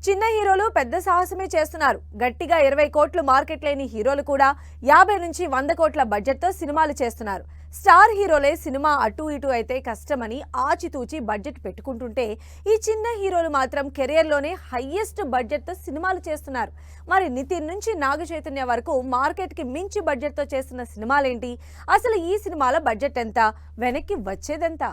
చిన్న హీరోలు పెద్ద సాహసమే చేస్తున్నారు. గట్టిగా 20 కోట్లు మార్కెట్ లేని హీరోలు కూడా 50 నుంచి 100 కోట్ల బడ్జెట్తో సినిమాలు చేస్తున్నారు. స్టార్ హీరోలే సినిమా అటు ఇటు అయితే కష్టమని ఆచితూచి బడ్జెట్ పెట్టుకుంటుంటే, ఈ చిన్న హీరోలు మాత్రం కెరియర్లోనే హైయెస్ట్ బడ్జెట్తో సినిమాలు చేస్తున్నారు. మరి నితిన్ నుంచి నాగ చైతన్య వరకు మార్కెట్కి మించి బడ్జెట్తో చేస్తున్న సినిమాలేంటి? అసలు ఈ సినిమాల బడ్జెట్ ఎంత? వెనక్కి వచ్చేదెంత?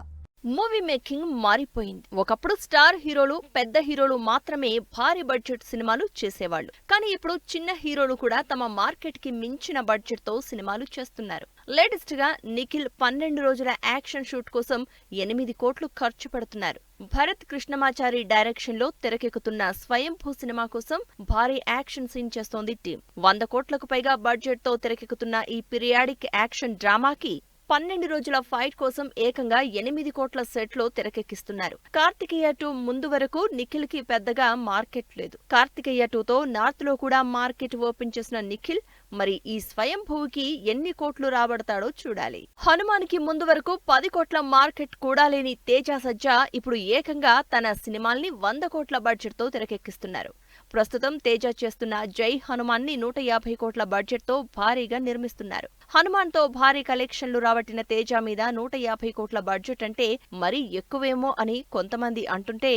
మూవీ మేకింగ్ మారిపోయింది. ఒకప్పుడు స్టార్ హీరోలు, పెద్ద హీరోలు మాత్రమే భారీ బడ్జెట్ సినిమాలు చేసేవాళ్లు. కానీ ఇప్పుడు చిన్న హీరోలు కూడా తమ మార్కెట్ కి మించిన బడ్జెట్ తో సినిమాలు చేస్తున్నారు. లేటెస్ట్ గా నిఖిల్ 12 రోజుల యాక్షన్ షూట్ కోసం 8 కోట్లు ఖర్చు పెడుతున్నారు. భరత్ కృష్ణమాచారి డైరెక్షన్ లో తెరకెక్కుతున్న స్వయంభూ సినిమా కోసం భారీ యాక్షన్ సీన్ చేస్తోంది టీం. 100 కోట్లకు పైగా బడ్జెట్ తో తెరకెక్కుతున్న ఈ పీరియాడిక్ యాక్షన్ డ్రామాకి 12 రోజుల ఫైట్ కోసం ఏకంగా 8 కోట్ల సెట్ లో తెరకెక్కిస్తున్నారు. కార్తికేయ 2 ముందు వరకు నిఖిల్ కి పెద్దగా మార్కెట్ లేదు. కార్తికేయ 2తో నార్త్ లో కూడా మార్కెట్ ఓపెన్ చేసిన నిఖిల్ మరి ఈ స్వయంభూకి ఎన్ని కోట్లు రాబడతాడో చూడాలి. హనుమాన్ కి ముందు వరకు 10 కోట్ల మార్కెట్ కూడా లేని తేజ సజ్జా ఇప్పుడు ఏకంగా తన సినిమాల్ని 100 కోట్ల బడ్జెట్ తో తెరకెక్కిస్తున్నారు. ప్రస్తుతం తేజ చేస్తున్న జై హనుమాన్ ని 150 కోట్ల బడ్జెట్ తో భారీగా నిర్మిస్తున్నారు. హనుమాన్ తో భారీ కలెక్షన్లు రాబట్టిన తేజ మీద 150 కోట్ల బడ్జెట్ అంటే మరీ ఎక్కువేమో అని కొంతమంది అంటుంటే,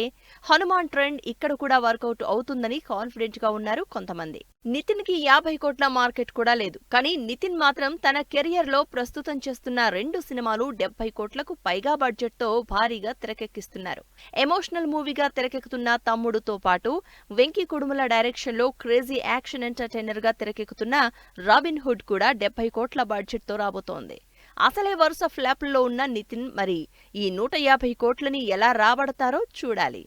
హనుమాన్ ట్రెండ్ ఇక్కడ కూడా వర్కౌట్ అవుతుందని కాన్ఫిడెంట్ గా ఉన్నారు కొంతమంది. నితిన్ కి 50 కోట్ల మార్కెట్ కూడా లేదు. కానీ నితిన్ మాత్రం తన కెరియర్ లో ప్రస్తుతం చేస్తున్న 2 సినిమాలు 70 కోట్లకు పైగా బడ్జెట్ తో భారీగా తెరకెక్కిస్తున్నారు. ఎమోషనల్ మూవీగా తెరకెక్కుతున్న తమ్ముడుతో పాటు వెంకీ కుడుముల డైరెక్షన్ లో క్రేజీ యాక్షన్ ఎంటర్టైనర్ గా తెరకెక్కుతున్న రాబిన్ హుడ్ కూడా 70 కోట్ల బడ్జెట్ తో రాబోతోంది. అసలే వరుస ఫ్లాపుల్లో ఉన్న నితిన్ మరి ఈ 150 కోట్లని ఎలా రాబడతారో చూడాలి.